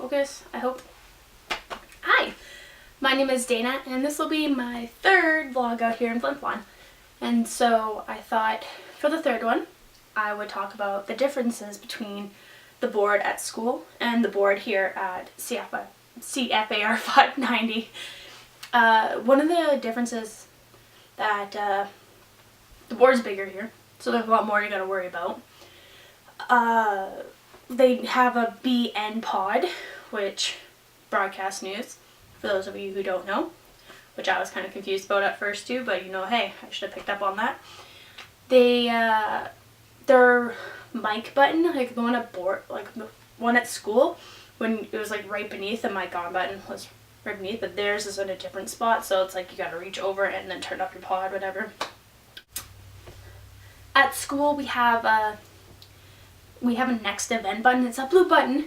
Focus, I hope. Hi, my name is Dana, and this will be my third vlog out here in Flin Flon. And so I thought for the third one, I would talk about the differences between the board at school and the board here at CFAR 590. One of the differences that the board's bigger here, so there's a lot more you gotta worry about. They have a BN pod, which broadcast news, for those of you who don't know, which I was kind of confused about at first too, but you know, hey, I should have picked up on that. Their mic button, like the one at board, like the one at school, when it was like right beneath, the mic on button was right beneath, but theirs is in a different spot, so it's like you gotta reach over and then turn up your pod, whatever. At school we have a next event button. It's a blue button,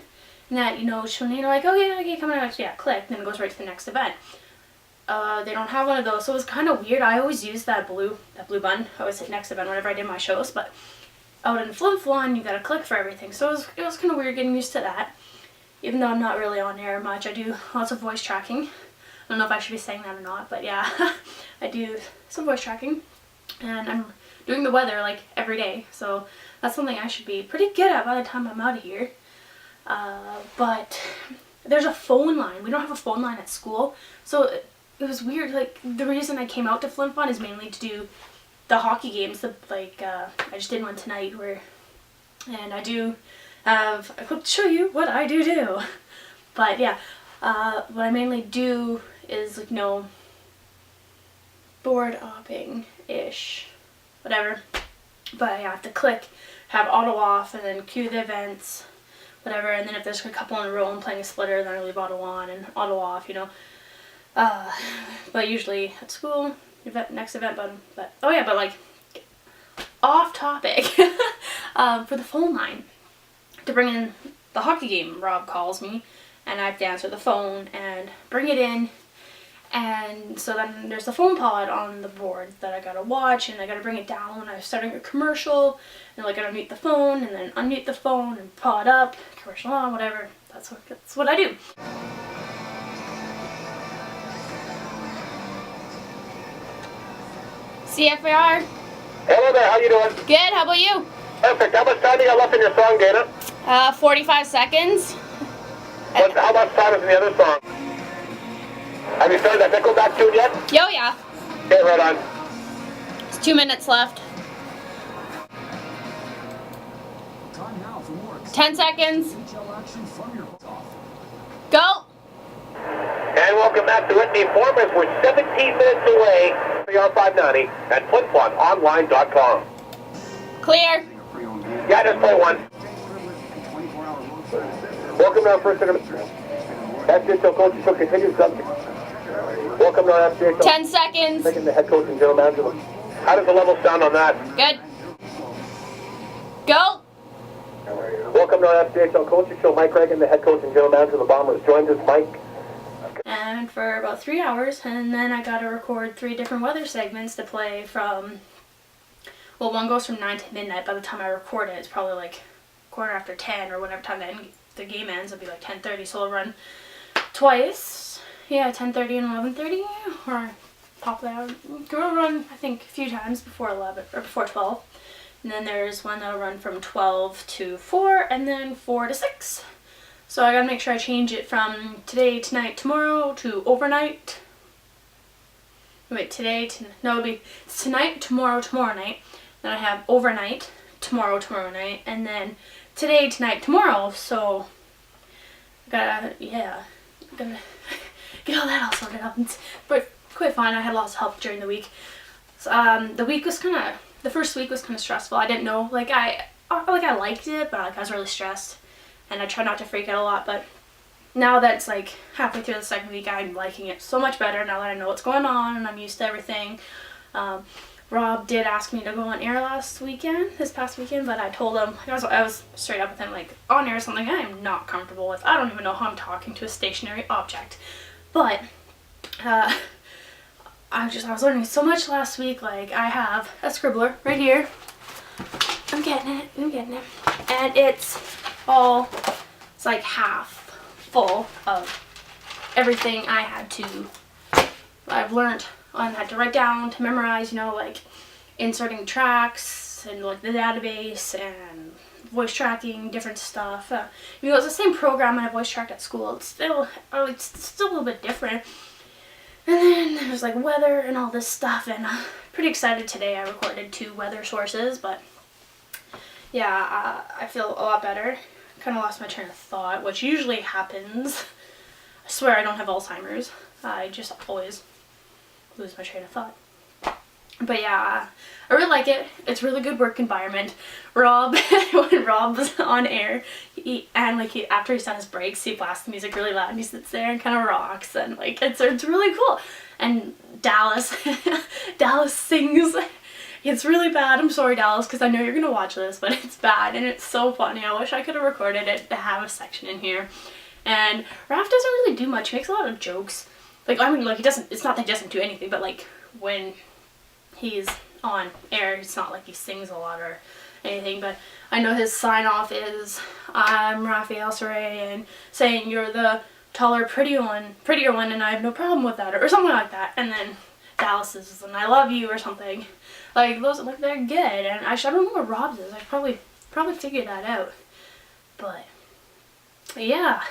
and that, you know, when you're like, oh yeah, okay, coming next, yeah, click, then it goes right to the next event. They don't have one of those, so it was kind of weird. I always used that blue button. I always hit next event whenever I did my shows, but out in Flin Flon, you gotta click for everything, so it was kind of weird getting used to that. Even though I'm not really on air much, I do lots of voice tracking. I don't know if I should be saying that or not, but yeah, I do some voice tracking, and I'm doing the weather like every day, so that's something I should be pretty good at by the time I'm out of here. But there's a phone line. We don't have a phone line at school, so it was weird. Like, the reason I came out to Flin Flon is mainly to do the hockey games. I just did one tonight and I do have a clip to show you what I do. But yeah, what I mainly do is, like, you know, board opping-ish, whatever. But I have to click, have auto off, and then cue the events, whatever, and then if there's a couple in a row and playing a splitter, then I leave auto on and auto off, you know. But usually at school, next event button. But oh yeah, but like, off topic, for the phone line, to bring in the hockey game, Rob calls me, and I have to answer the phone and bring it in. And so then there's the phone pod on the board that I gotta watch, and I gotta bring it down when I'm starting a commercial, and like I gotta mute the phone and then unmute the phone and pod up, commercial on, whatever. That's what I do. CFAR. Hello there, how you doing? Good, how about you? Perfect. How much time do you got left in your song, Dana? 45 seconds. How much time is in the other song? Have you started that Nickelback tune yet? Yo, yeah. Okay, right on. It's 2 minutes left. 10 seconds. Go. And welcome back to Whitney Formers. We're 17 minutes away from CFAR 590 at FlinFlonOnline.com. Clear. Yeah, just play one. Welcome to our first intermission. FJHL coach shall continue subject. Welcome to our FJHL. 10 seconds. Taking the head coach and general manager. How does the level sound on that? Good. Go. Welcome to our FJHL coaching show. Mike Reagan, the head coach and general manager of the Bombers, joins us. Mike. And for about 3 hours, and then I got to record 3 different weather segments to play from, well, one goes from 9 to midnight. By the time I record it, it's probably like 10:15 or whatever time the game ends. It'll be like 10:30, so I'll run twice. Yeah, 10:30 and 11:30, or top that. We'll run, I think, a few times before 11 or before 12. And then there's one that'll run from 12 to 4, and then 4 to 6. So I gotta make sure I change it from today, tonight, tomorrow to overnight. Wait, it'll be tonight, tomorrow, tomorrow night. Then I have overnight, tomorrow night, and then today, tonight, tomorrow. So I gotta get all that all sorted out. But quite fine. I had lots of help during the week. So, the first week was kind of stressful. I didn't know, I liked it, but I was really stressed, and I try not to freak out a lot. But now that it's like halfway through the second week, I'm liking it so much better now that I know what's going on and I'm used to everything. Rob did ask me to go on air this past weekend, but I told him, I was straight up with him, like, on air is something I am not comfortable with. I don't even know how I'm talking to a stationary object. But I was learning so much last week. Like, I have a scribbler right here. I'm getting it. And it's like half full of everything I've learned and had to write down to memorize, you know, like inserting tracks and like the database and voice tracking, different stuff. You know, it's the same program I voice tracked at school. It's still a little bit different. And then there's like weather and all this stuff, and pretty excited today. I recorded 2 weather sources, but yeah, I feel a lot better. Kind of lost my train of thought, which usually happens. I swear I don't have Alzheimer's. I just always lose my train of thought. But yeah, I really like it. It's a really good work environment. Rob, when Rob was on air, after he's done his breaks, he blasts the music really loud and he sits there and kind of rocks, and like it's really cool. And Dallas, Dallas sings. It's really bad. I'm sorry, Dallas, because I know you're gonna watch this, but it's bad and it's so funny. I wish I could have recorded it to have a section in here. And Raph doesn't really do much. He makes a lot of jokes. Like, I mean, like, he doesn't, it's not that he doesn't do anything, but like when he's on air, it's not like he sings a lot or anything. But I know his sign off is, I'm Raphael Saray, and saying you're the taller, prettier one, and I have no problem with that, or something like that. And then Dallas is, and I love you, or something. Like, those, like, they're good. And I don't know what Rob's is. I probably figured that out. But yeah,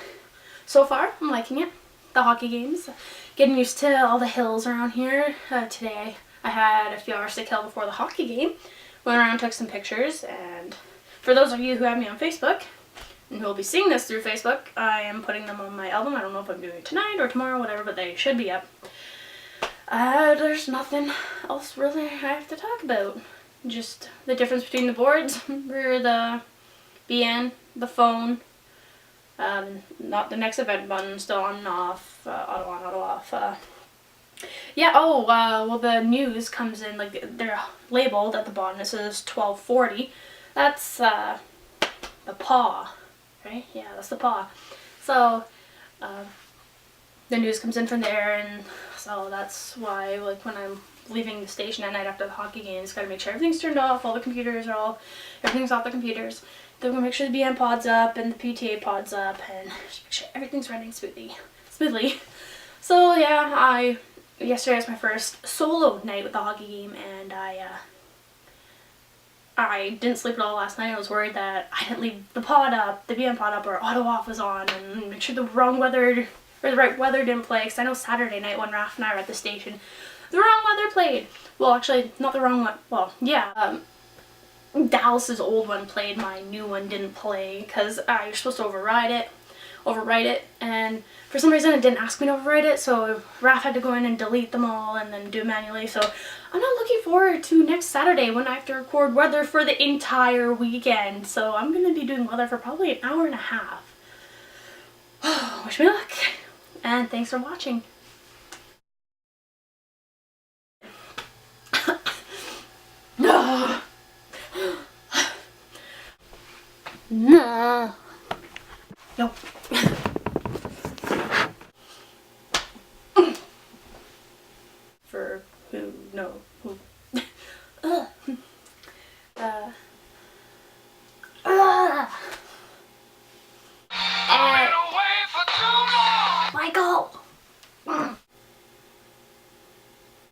so far I'm liking it. The hockey games, getting used to all the hills around here. Today I had a few hours to kill before the hockey game. Went around, took some pictures, and for those of you who have me on Facebook and who will be seeing this through Facebook, I am putting them on my album. I don't know if I'm doing it tonight or tomorrow, whatever, but they should be up. There's nothing else really I have to talk about. Just the difference between the boards, for the BN, the phone, not the next event button, still on and off, auto on, auto off. Yeah, well, the news comes in, like, they're labeled at the bottom. It says 1240. That's the paw, right? Yeah, that's the paw. So the news comes in from there, and so that's why, like, when I'm leaving the station at night after the hockey games, gotta make sure everything's turned off, all the computers are everything's off the computers. Then we're gonna make sure the BN pod's up and the PTA pod's up, and just make sure everything's running smoothly. So yeah, yesterday was my first solo night with the hockey game, and I didn't sleep at all last night. I was worried that I didn't leave the pod up, the BN pod up, or auto off was on, and make sure the wrong weather or the right weather didn't play, because I know Saturday night when Raph and I were at the station, the wrong weather played. Well, actually, not the wrong one. Well, yeah. Dallas's old one played, my new one didn't play, because you're supposed to overwrite it, and for some reason it didn't ask me to overwrite it, so Raph had to go in and delete them all and then do it manually. So I'm not looking forward to next Saturday when I have to record weather for the entire weekend. So I'm going to be doing weather for probably an hour and a half. Wish me luck, and thanks for watching. No. Nope.